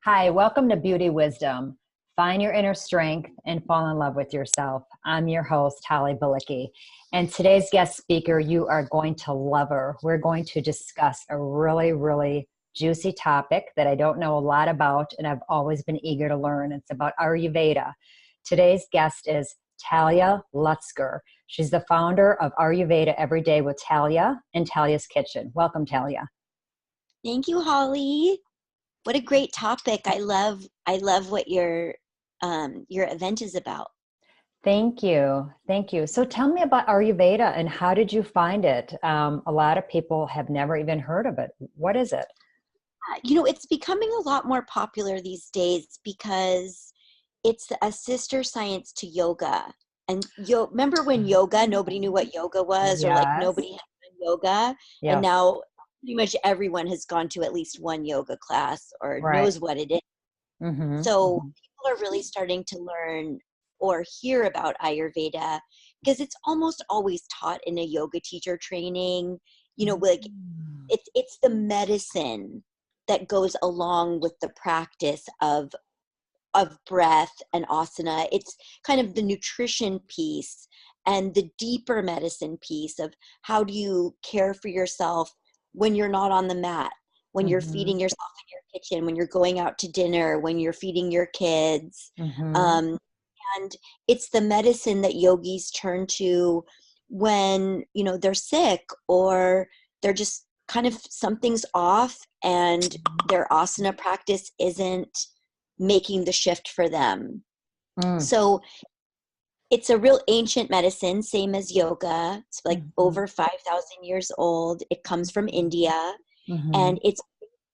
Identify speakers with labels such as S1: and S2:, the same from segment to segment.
S1: Hi, welcome to Beauty Wisdom. Find your inner strength and fall in love with yourself. I'm your host, Holly Bilicki. And today's guest speaker, you are going to love her. We're going to discuss a really juicy topic that I don't know a lot about, and I've always been eager to learn. It's about Ayurveda. Today's guest is Talya Lutzker. She's the founder of Ayurveda Every Day with Talya and Talya's Kitchen. Welcome, Talya.
S2: Thank you, Holly. What a great topic. I love what your event is about.
S1: Thank you. Thank you. So tell me about Ayurveda and how did you find it? A lot of people have never even heard of it. What is it?
S2: It's becoming a lot more popular these days because it's a sister science to yoga. And remember when nobody knew what yoga was, or like nobody had done yoga, and now pretty much everyone has gone to at least one yoga class or knows what it is. So people are really starting to learn or hear about Ayurveda because it's almost always taught in a yoga teacher training. Like it's the medicine that goes along with the practice of breath and asana. It's kind of the nutrition piece and the deeper medicine piece of how do you care for yourself when you're not on the mat, when you're feeding yourself in your kitchen, when you're going out to dinner, when you're feeding your kids. And it's the medicine that yogis turn to when, they're sick or they're just kind of something's off and their asana practice isn't making the shift for them. So it's a real ancient medicine, same as yoga. It's like over 5,000 years old. It comes from India, and it's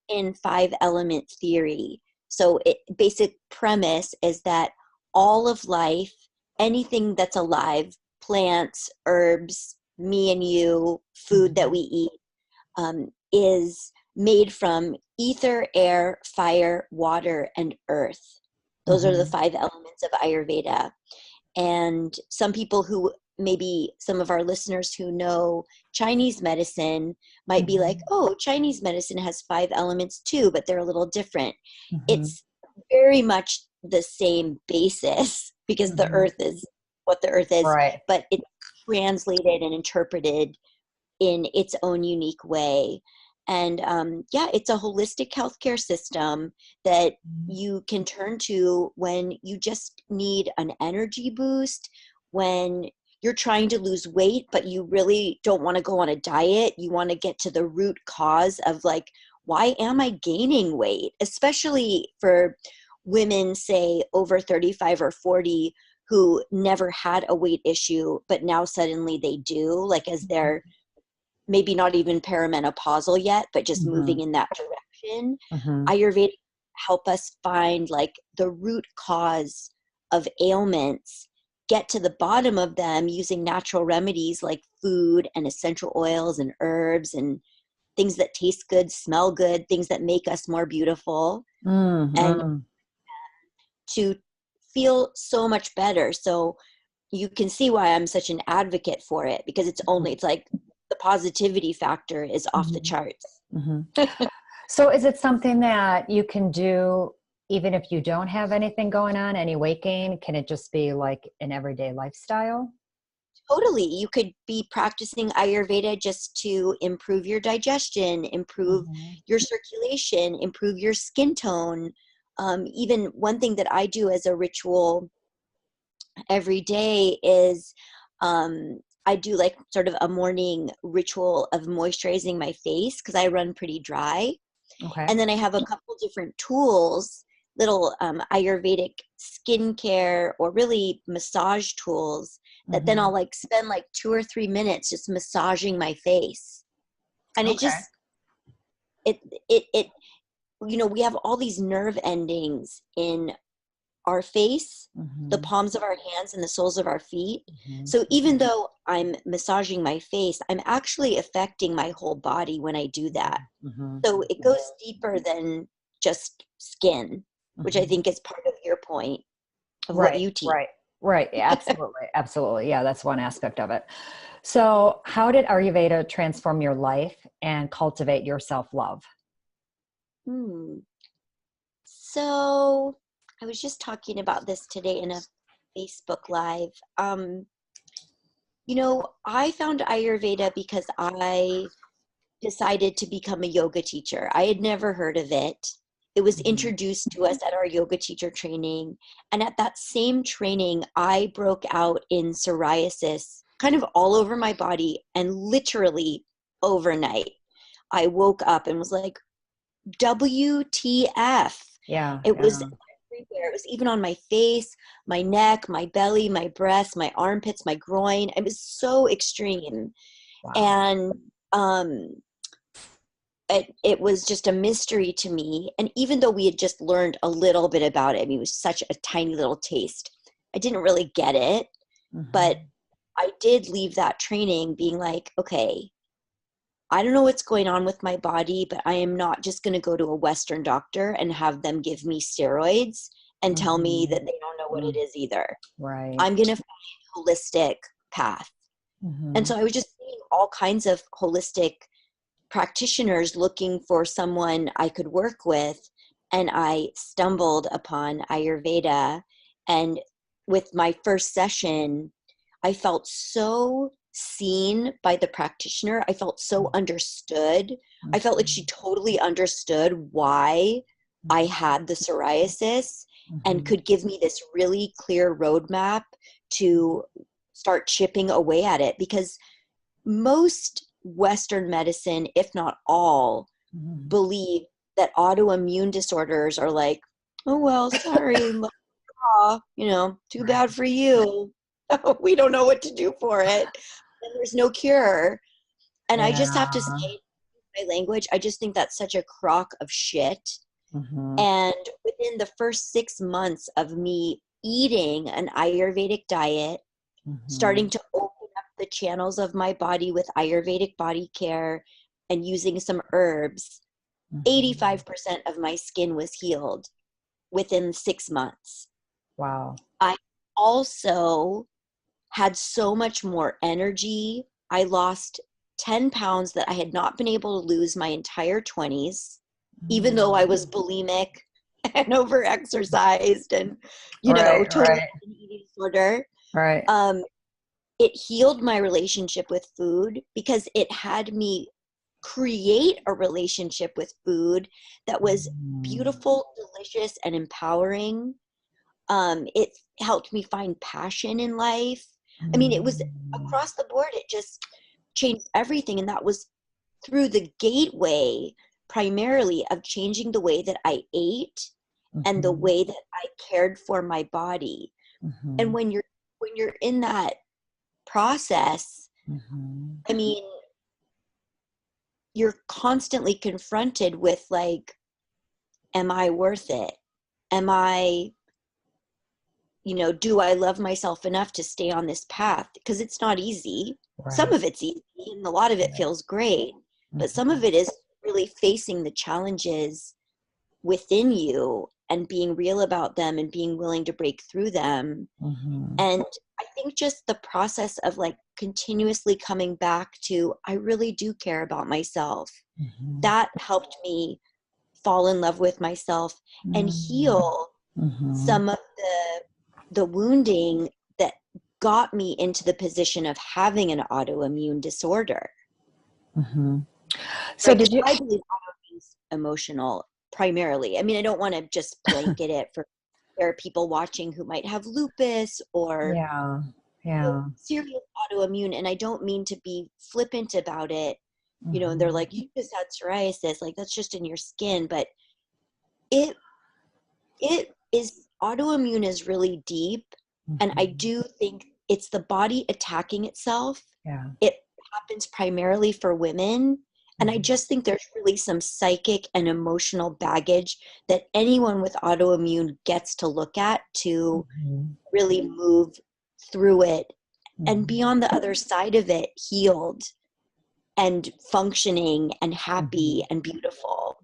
S2: in 5-element theory. So basic premise is that all of life, anything that's alive, plants, herbs, me and you, food that we eat, is made from ether, air, fire, water, and earth. Those are the 5 elements of Ayurveda. And some people who, maybe some of our listeners who know Chinese medicine might be like, oh, Chinese medicine has 5 elements too, but they're a little different. It's very much the same basis because the earth is what the earth is, but it's translated and interpreted in its own unique way. And it's a holistic healthcare system that you can turn to when you just need an energy boost, when you're trying to lose weight, but you really don't want to go on a diet. You want to get to the root cause of like, why am I gaining weight? Especially for women, say over 35 or 40, who never had a weight issue, but now suddenly they do, like as they're maybe not even perimenopausal yet, but just moving in that direction. Ayurveda help us find like the root cause of ailments, get to the bottom of them using natural remedies like food and essential oils and herbs and things that taste good, smell good, things that make us more beautiful, and to feel so much better. So you can see why I'm such an advocate for it, because it's like the positivity factor is off the charts.
S1: So is it something that you can do even if you don't have anything going on, any weight gain? Can it just be like an everyday lifestyle?
S2: Totally. You could be practicing Ayurveda just to improve your digestion, improve your circulation, improve your skin tone. Even one thing that I do as a ritual every day is I do like sort of a morning ritual of moisturizing my face because I run pretty dry. And then I have a couple different tools, little Ayurvedic skincare or really massage tools that then I'll like spend like 2 or 3 minutes just massaging my face. And it just, we have all these nerve endings in our face, the palms of our hands and the soles of our feet. So even though I'm massaging my face, I'm actually affecting my whole body when I do that. So it goes deeper than just skin, which I think is part of your point of what you teach.
S1: Right. Absolutely. Yeah, that's one aspect of it. So how did Ayurveda transform your life and cultivate your self-love?
S2: So I was just talking about this today in a Facebook Live. I found Ayurveda because I decided to become a yoga teacher. I had never heard of it. It was introduced to us at our yoga teacher training. And at that same training, I broke out in psoriasis kind of all over my body, and literally overnight, I woke up and was like, WTF. It was everywhere. It was even on my face, my neck, my belly, my breasts, my armpits, my groin. It was so extreme.
S1: Wow.
S2: And it was just a mystery to me. And even though we had just learned a little bit about it, I mean, it was such a tiny little taste, I didn't really get it. But I did leave that training being like, okay, I don't know what's going on with my body, but I am not just going to go to a Western doctor and have them give me steroids and tell me that they don't know what it is either.
S1: Right.
S2: I'm going to find a holistic path. And so I was just seeing all kinds of holistic practitioners looking for someone I could work with. And I stumbled upon Ayurveda. And with my first session, I felt so seen by the practitioner. I felt so understood. I felt like she totally understood why I had the psoriasis and could give me this really clear roadmap to start chipping away at it. Because most Western medicine, if not all, believe that autoimmune disorders are like, oh, well, sorry, too bad for you. We don't know what to do for it. And there's no cure. And I just have to say, my language, I just think that's such a crock of shit. And within the first 6 months of me eating an Ayurvedic diet, starting to open up the channels of my body with Ayurvedic body care and using some herbs, 85% of my skin was healed within 6 months.
S1: Wow.
S2: I also had so much more energy. I lost 10 pounds that I had not been able to lose my entire 20s, even though I was bulimic and overexercised and, totally had an eating disorder.
S1: Right.
S2: It healed my relationship with food because it had me create a relationship with food that was beautiful, delicious, and empowering. It helped me find passion in life. I mean, it was across the board. It just changed everything. And that was through the gateway primarily of changing the way that I ate and the way that I cared for my body. And when you're in that process, I mean, you're constantly confronted with like, am I worth it? Am I, do I love myself enough to stay on this path? Because it's not easy. Right. Some of it's easy and a lot of it feels great, but some of it is really facing the challenges within you and being real about them and being willing to break through them. And I think just the process of like continuously coming back to, I really do care about myself. That helped me fall in love with myself and heal some of the wounding that got me into the position of having an autoimmune disorder. So did you? I believe autoimmune is emotional primarily. I mean, I don't want to just blanket it for, there are people watching who might have lupus or serious autoimmune. And I don't mean to be flippant about it. And they're like, you just had psoriasis. Like, that's just in your skin. But it is, autoimmune is really deep. And I do think it's the body attacking itself. It happens primarily for women. And I just think there's really some psychic and emotional baggage that anyone with autoimmune gets to look at to really move through it and be on the other side of it healed and functioning and happy and beautiful.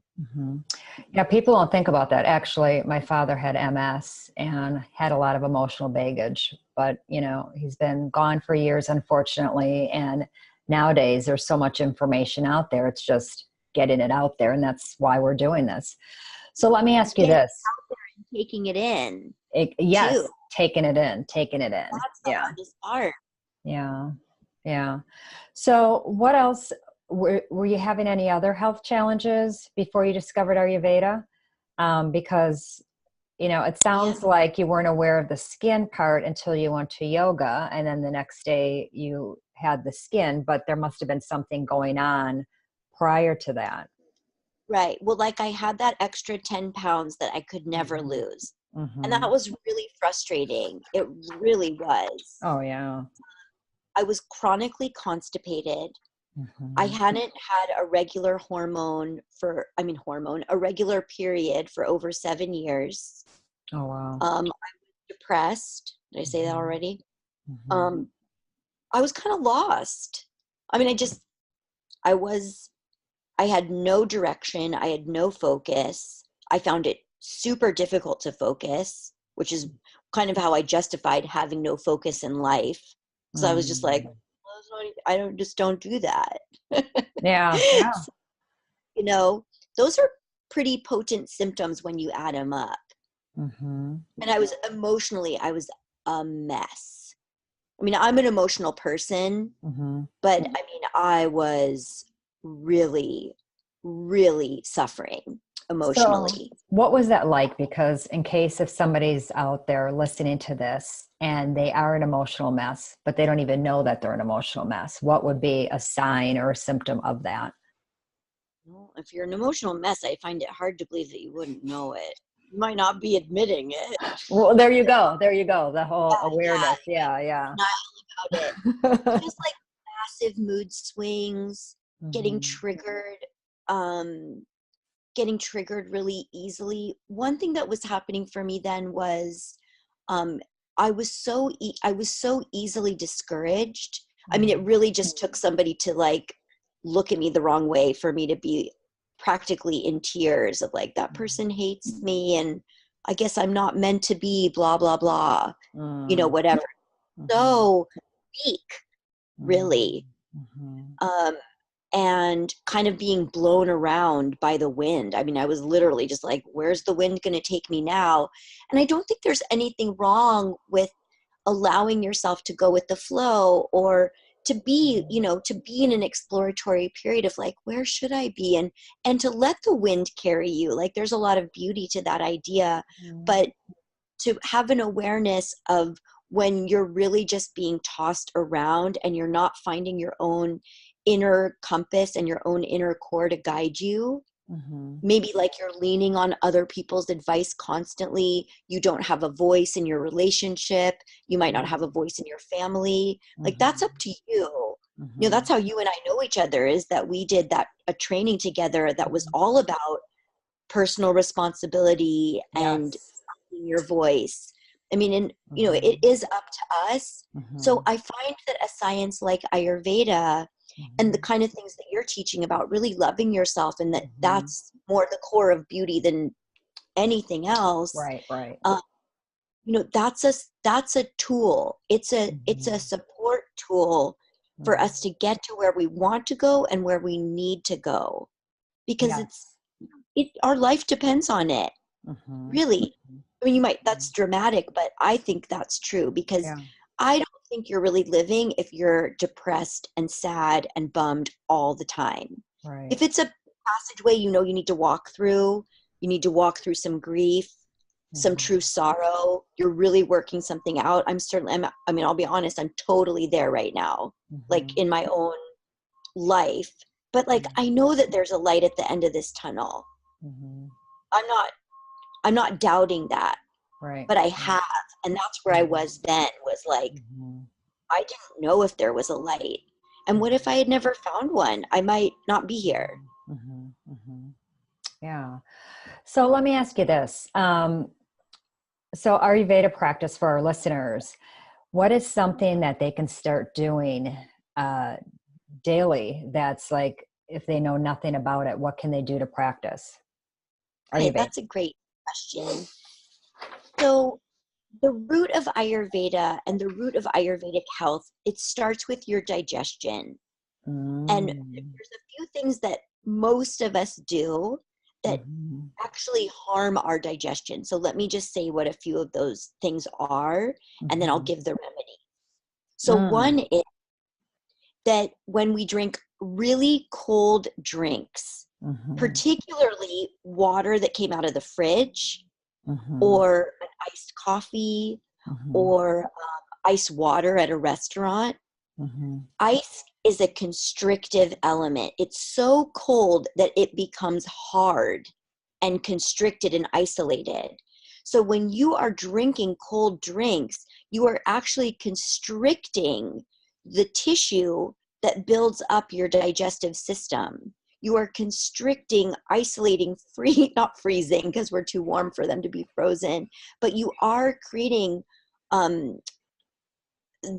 S1: Yeah, people don't think about that. Actually, my father had MS and had a lot of emotional baggage, but he's been gone for years, unfortunately. And nowadays there's so much information out there. It's just getting it out there. And that's why we're doing this. So let me ask you
S2: Getting
S1: this.
S2: out there and taking it in
S1: Yes,
S2: too.
S1: taking it in.
S2: That's the hardest part.
S1: Yeah. Yeah. So what else, were you having any other health challenges before you discovered Ayurveda? Because, it sounds like you weren't aware of the skin part until you went to yoga, and then the next day you had the skin, but there must have been something going on prior to that.
S2: Right. Well, like I had that extra 10 pounds that I could never lose. And
S1: Mm-hmm.
S2: that was really frustrating. It really was.
S1: Oh, yeah.
S2: I was chronically constipated. I
S1: Mm-hmm.
S2: hadn't had a regular a regular period for over 7 years.
S1: Oh, wow.
S2: I was depressed. Did I say that
S1: Mm-hmm.
S2: already?
S1: Mm-hmm.
S2: I was kind of lost. I mean, I had no direction. I had no focus. I found it super difficult to focus, which is kind of how I justified having no focus in life. So I was just like, well, don't do that.
S1: Yeah. Yeah.
S2: So, those are pretty potent symptoms when you add them up.
S1: Mm-hmm.
S2: And I was a mess. I mean, I'm an emotional person,
S1: Mm-hmm.
S2: but I mean, I was really, really suffering
S1: So,
S2: emotionally.
S1: what was that like? Because in case if somebody's out there listening to this and they are an emotional mess, but they don't even know that they're an emotional mess, what would be a sign or a symptom of that?
S2: Well, if you're an emotional mess, I find it hard to believe that you wouldn't know it. You might not be admitting it.
S1: Well, there you go. There you go. The whole
S2: Yeah,
S1: awareness. Yeah, yeah.
S2: denial about it. Just like massive mood swings, getting
S1: Mm-hmm.
S2: triggered, um, getting triggered really easily. One thing that was happening for me then was um, I was so easily discouraged. I mean, it really just took somebody to like look at me the wrong way for me to be practically in tears of like, that person hates me and I guess I'm not meant to be blah blah blah,
S1: Mm-hmm.
S2: whatever. So weak, really.
S1: Mm-hmm.
S2: Um, and kind of being blown around by the wind. I mean, I was literally just like, where's the wind going to take me now? And I don't think there's anything wrong with allowing yourself to go with the flow, or to be in an exploratory period of like, where should I be? And to let the wind carry you. Like, there's a lot of beauty to that idea, but to have an awareness of when you're really just being tossed around and you're not finding your own inner compass and your own inner core to guide you.
S1: Mm-hmm.
S2: Maybe like you're leaning on other people's advice constantly. You don't have a voice in your relationship. You might not have a voice in your family. Like, that's up to you. That's how you and I know each other, is that we did a training together that was all about personal responsibility and
S1: Yes.
S2: your voice. I mean, and it is up to us. So I find that a science like Ayurveda and the kind of things that you're teaching about really loving yourself, and that's more the core of beauty than anything else.
S1: Right, right.
S2: That's a tool. It's a support tool for us to get to where we want to go and where we need to go, because
S1: Yes.
S2: our life depends on it. Really. I mean, that's dramatic, but I think that's true, because
S1: Yeah.
S2: I don't think you're really living if you're depressed and sad and bummed all the time.
S1: Right.
S2: If it's a passageway, you need to walk through, some grief, some true sorrow, you're really working something out. I'll be honest, I'm totally there right now, like in my own life. But like, I know that there's a light at the end of this tunnel. I'm not doubting that,
S1: Right.
S2: but I have. And that's where I was then, was like, I didn't know if there was a light. And what if I had never found one? I might not be here.
S1: Yeah. So let me ask you this. So Ayurveda practice for our listeners, what is something that they can start doing daily that's like, if they know nothing about it, what can they do to practice
S2: Okay,
S1: Ayurveda?
S2: that's a great question. So the root of Ayurveda and the root of Ayurvedic health, it starts with your digestion. And there's a few things that most of us do that actually harm our digestion. So let me just say what a few of those things are, and then I'll give the remedy. So one is that when we drink really cold drinks, particularly water that came out of the fridge, or an iced coffee, or ice water at a restaurant, ice is a constrictive element. It's so cold that it becomes hard and constricted and isolated. So when you are drinking cold drinks, you are actually constricting the tissue that builds up your digestive system. You are constricting, isolating, not freezing because we're too warm for them to be frozen, but you are creating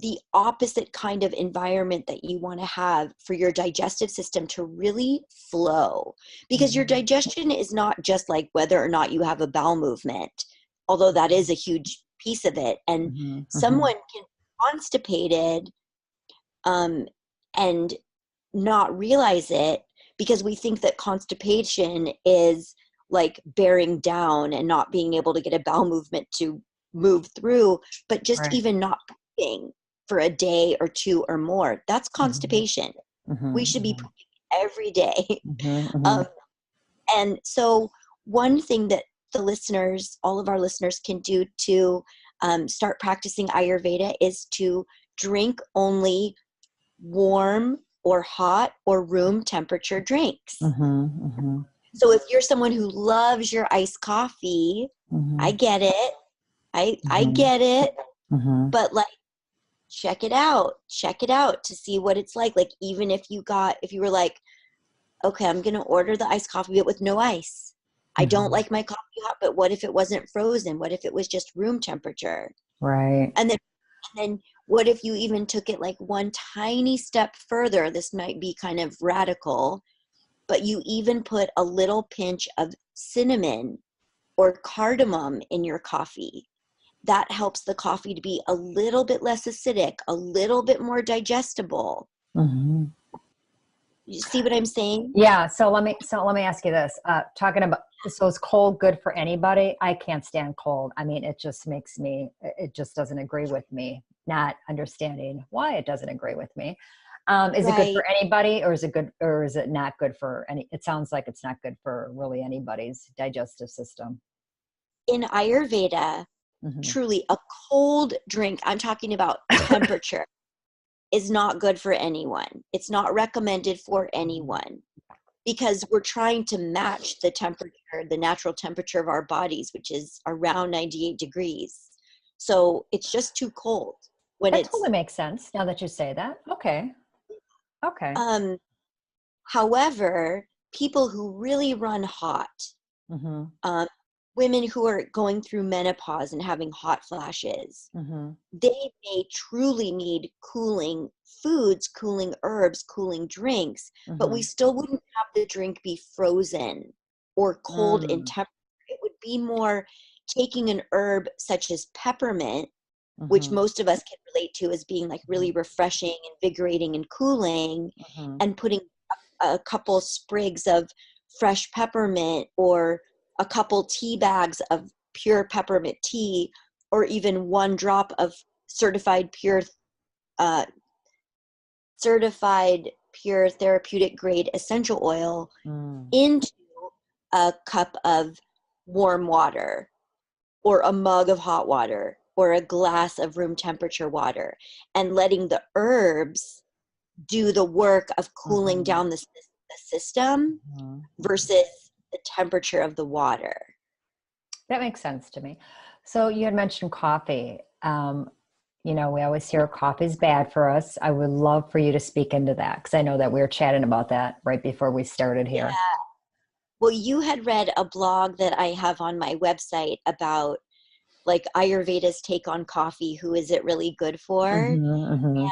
S2: the opposite kind of environment that you want to have for your digestive system to really flow. Because your digestion is not just like whether or not you have a bowel movement, although that is a huge piece of it. And someone can be constipated and not realize it, because we think that constipation is like bearing down and not being able to get a bowel movement to move through, but just even not pooping for a day or two or more, that's constipation. We should be pooping every day. And so one thing that the listeners, all of our listeners, can do to start practicing Ayurveda is to drink only warm or hot or room temperature drinks. So if you're someone who loves your iced coffee, I get it. I get it. But like, check it out to see what it's like. Like, even if you were like, okay, I'm going to order the iced coffee, but with no ice. I don't like my coffee hot, but what if it wasn't frozen? What if it was just room temperature?
S1: Right.
S2: And then what if you even took it like one tiny step further? This might be kind of radical, but you even put a little pinch of cinnamon or cardamom in your coffee. That helps the coffee to be a little bit less acidic, a little bit more digestible. You see what I'm saying?
S1: Yeah. So let me ask you this. Talking about, so is cold good for anybody? I can't stand cold. I mean, it just doesn't agree with me, not understanding why it doesn't agree with me. Is it good for anybody, or is it not good for any? It sounds like it's not good for really anybody's digestive system.
S2: In Ayurveda, truly a cold drink, I'm talking about temperature, is not good for anyone. It's not recommended for anyone, because we're trying to match the temperature, the natural temperature of our bodies, which is around 98 degrees. So it's just too cold.
S1: That totally makes sense now that you say that. Okay.
S2: However, people who really run hot, women who are going through menopause and having hot flashes, they may truly need cooling foods, cooling herbs, cooling drinks, but we still wouldn't have the drink be frozen or cold in temperature. It would be more taking an herb such as peppermint, which most of us can relate to as being like really refreshing, invigorating, and cooling, and putting a couple sprigs of fresh peppermint, or a couple tea bags of pure peppermint tea, or even one drop of certified pure therapeutic grade essential oil into a cup of warm water, or a mug of hot water, or a glass of room temperature water, and letting the herbs do the work of cooling down the system versus the temperature of the water.
S1: That makes sense to me. So you had mentioned coffee. We always hear coffee's bad for us. I would love for you to speak into that, because I know that we were chatting about that right before we started here.
S2: Yeah. Well, you had read a blog that I have on my website about like Ayurveda's take on coffee. Who is it really good for? And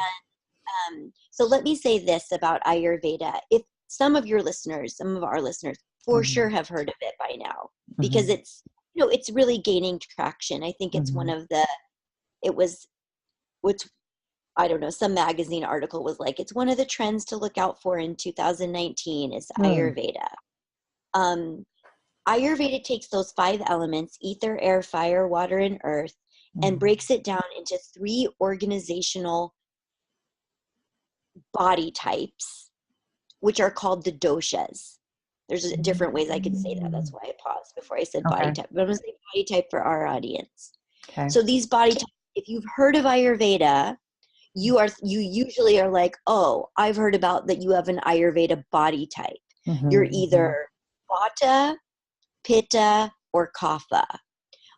S2: so let me say this about Ayurveda. If some of our listeners for sure have heard of it by now, because it's really gaining traction. I think it's I don't know, some magazine article was like, it's one of the trends to look out for in 2019 is Ayurveda. Ayurveda takes those 5 elements, ether, air, fire, water, and earth, and breaks it down into 3 organizational body types, which are called the doshas. There's different ways I can say that. That's why I paused before I said body type. But I'm going to say body type for our audience. Okay. So these body types, if you've heard of Ayurveda, you usually are like, oh, I've heard about that you have an Ayurveda body type. You're either Vata, Pitta, or Kapha.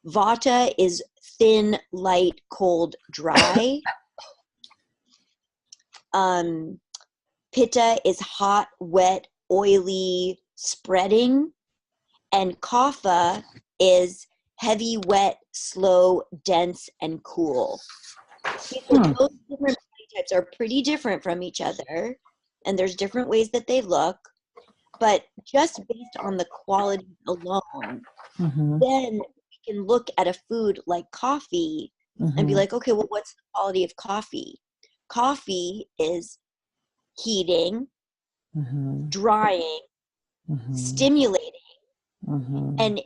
S2: Vata is thin, light, cold, dry. Pitta is hot, wet, oily, spreading. And Kapha is heavy, wet, slow, dense, and cool. So those different body types are pretty different from each other, and there's different ways that they look. But just based on the quality alone, then we can look at a food like coffee and be like, okay, well, what's the quality of coffee? Coffee is heating, drying, stimulating, and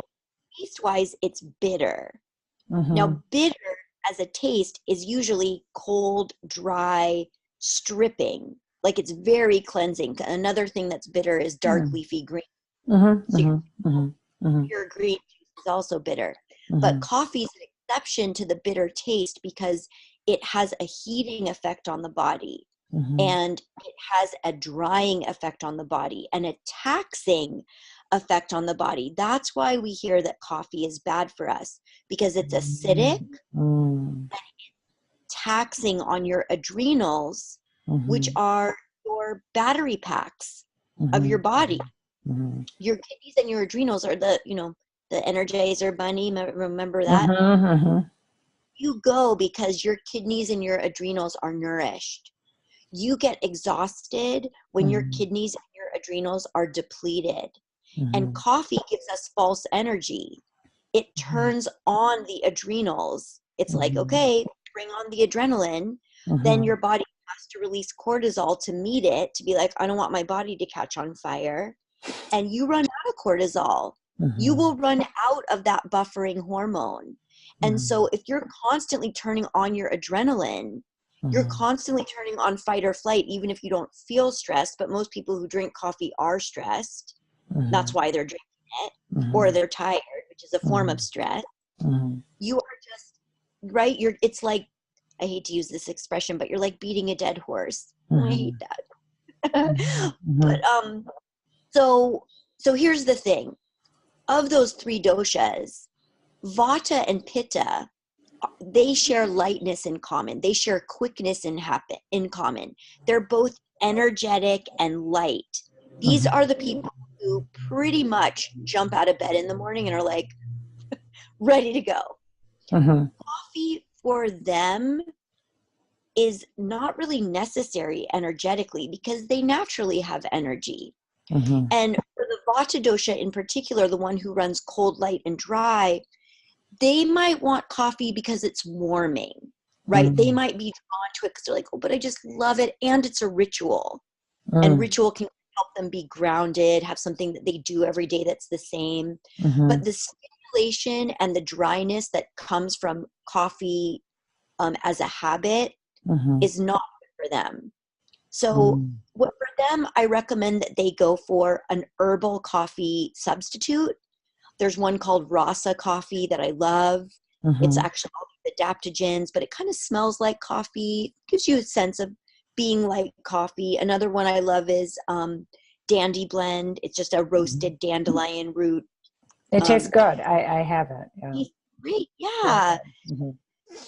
S2: taste-wise, it's bitter. Now, bitter as a taste is usually cold, dry, stripping. Like it's very cleansing. Another thing that's bitter is dark leafy green. So your green juice is also bitter. But coffee is an exception to the bitter taste because it has a heating effect on the body. And it has a drying effect on the body and a taxing effect on the body. That's why we hear that coffee is bad for us, because it's acidic and it's taxing on your adrenals, which are your battery packs of your body. Your kidneys and your adrenals are the Energizer bunny. Remember that? You go because your kidneys and your adrenals are nourished. You get exhausted when your kidneys and your adrenals are depleted. And coffee gives us false energy. It turns on the adrenals. It's like, okay, bring on the adrenaline. Then your body has to release cortisol to meet it, to be like, I don't want my body to catch on fire. And you run out of cortisol. You will run out of that buffering hormone. And so if you're constantly turning on your adrenaline, you're constantly turning on fight or flight, even if you don't feel stressed. But most people who drink coffee are stressed. That's why they're drinking it. Or they're tired, which is a form of stress. You are just, right? It's like, I hate to use this expression, but you're like beating a dead horse. I hate that. But so here's the thing. Of those 3 doshas, Vata and Pitta, they share lightness in common. They share quickness in common. They're both energetic and light. These are the people who pretty much jump out of bed in the morning and are like ready to go. Coffee for them is not really necessary energetically because they naturally have energy. And for the Vata dosha in particular, the one who runs cold, light, and dry, they might want coffee because it's warming, right? They might be drawn to it because they're like, oh, but I just love it. And it's a ritual. And ritual can help them be grounded, have something that they do every day that's the same. But the stimulation and the dryness that comes from coffee as a habit is not good for them. So for them, I recommend that they go for an herbal coffee substitute. There's one called Rasa coffee that I love. It's actually all the adaptogens, but it kind of smells like coffee. Gives you a sense of being like coffee. Another one I love is Dandy Blend. It's just a roasted dandelion root.
S1: It tastes good. I have it. Yeah.
S2: It's great. Yeah.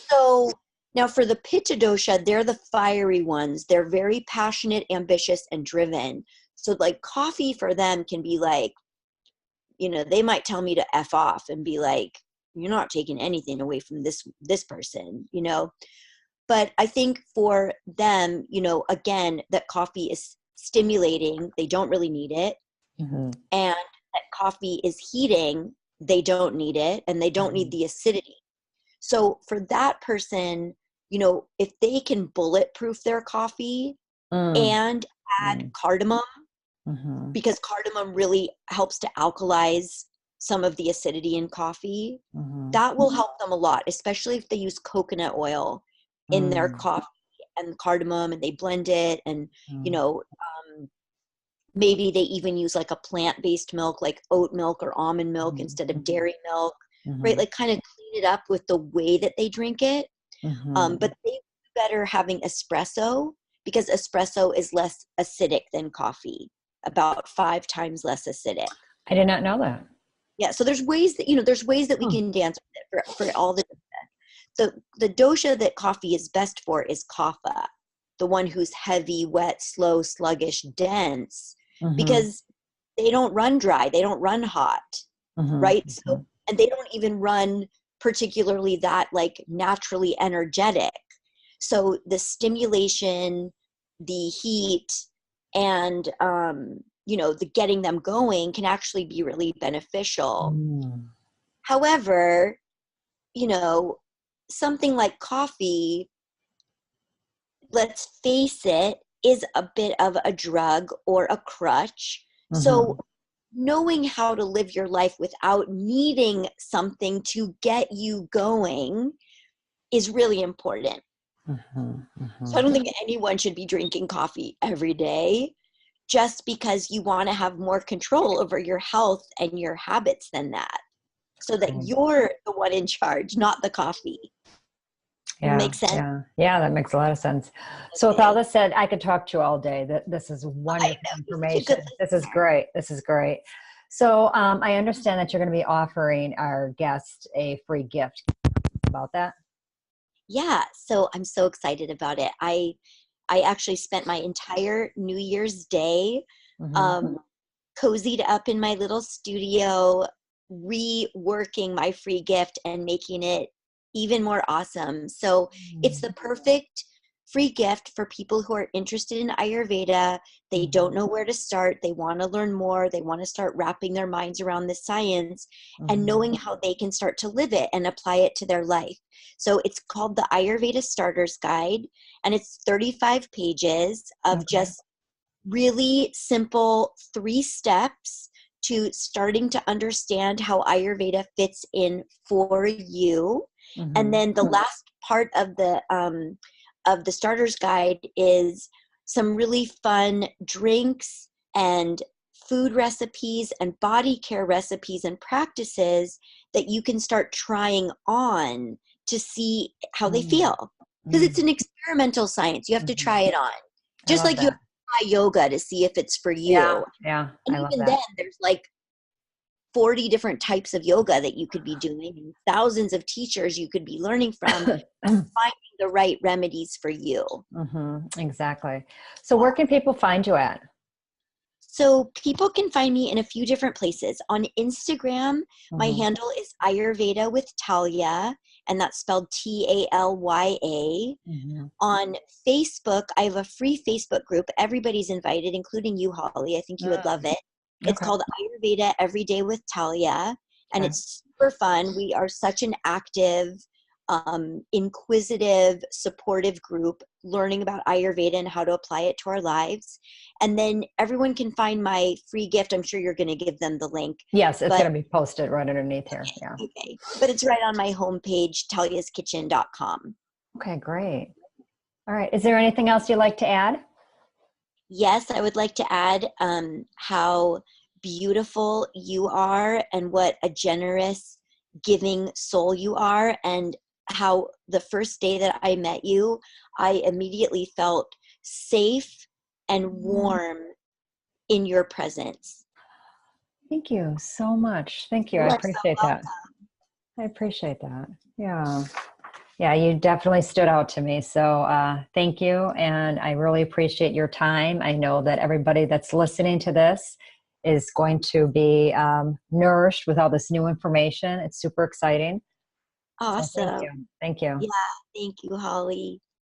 S2: So now for the Pitta dosha, they're the fiery ones. They're very passionate, ambitious, and driven. So like coffee for them can be like, they might tell me to F off and be like, you're not taking anything away from this person, But I think for them, again, that coffee is stimulating. They don't really need it. And that coffee is heating. They don't need it. And they don't need the acidity. So for that person, if they can bulletproof their coffee and add cardamom, because cardamom really helps to alkalize some of the acidity in coffee.
S1: Mm-hmm.
S2: That will help them a lot, especially if they use coconut oil in their coffee and cardamom, and they blend it, and you know, maybe they even use like a plant-based milk, like oat milk or almond milk instead of dairy milk, right? Like kind of clean it up with the way that they drink it. But they do better having espresso, because espresso is less acidic than coffee, about 5 times less acidic.
S1: I did not know that.
S2: Yeah, so there's ways that, there's ways that we can dance with it for all the dosha that coffee is best for is kapha, the one who's heavy, wet, slow, sluggish, dense, because they don't run dry, they don't run hot, right? So, and they don't even run particularly that like naturally energetic. So the stimulation, the heat, and the getting them going can actually be really beneficial. However, something like coffee, let's face it, is a bit of a drug or a crutch. So knowing how to live your life without needing something to get you going is really important. So I don't think anyone should be drinking coffee every day just because you want to have more control over your health and your habits than that, so that you're the one in charge, not the coffee.
S1: Yeah,
S2: makes sense.
S1: Yeah, that makes a lot of sense. So with all this said, I could talk to you all day. This is wonderful information. This is great. This is great. So I understand that you're going to be offering our guests a free gift. About that?
S2: Yeah, so I'm so excited about it. I actually spent my entire New Year's Day cozied up in my little studio, reworking my free gift and making it even more awesome. So it's the perfect free gift for people who are interested in Ayurveda. They don't know where to start. They want to learn more. They want to start wrapping their minds around the science and knowing how they can start to live it and apply it to their life. So it's called the Ayurveda Starter's Guide, and it's 35 pages of just really simple 3 steps to starting to understand how Ayurveda fits in for you. And then the last part of the starter's guide is some really fun drinks and food recipes and body care recipes and practices that you can start trying on to see how they feel. Because it's an experimental science. You have to try it on. Just like you have to try yoga to see if it's for you.
S1: Yeah.
S2: And even then, there's like 40 different types of yoga that you could be doing, and thousands of teachers you could be learning from, and finding the right remedies for you.
S1: Exactly. So where can people find you at?
S2: So people can find me in a few different places. On Instagram, my handle is Ayurveda with Talya, and that's spelled Talya. On Facebook, I have a free Facebook group. Everybody's invited, including you, Holly. I think you would love it. It's called Ayurveda Every Day with Talya, and it's super fun. We are such an active, inquisitive, supportive group learning about Ayurveda and how to apply it to our lives. And then everyone can find my free gift. I'm sure you're going to give them the link.
S1: Yes, it's going to be posted right underneath here. Yeah.
S2: Okay. But it's right on my homepage, talyaskitchen.com.
S1: Okay, great. All right. Is there anything else you'd like to add?
S2: Yes, I would like to add how beautiful you are and what a generous, giving soul you are, and how the first day that I met you, I immediately felt safe and warm in your presence.
S1: Thank you so much. Thank you. I appreciate that. I appreciate that. Yeah. Yeah, you definitely stood out to me. So thank you. And I really appreciate your time. I know that everybody that's listening to this is going to be nourished with all this new information. It's super exciting.
S2: Awesome.
S1: So thank you. Thank you.
S2: Yeah, thank you, Holly.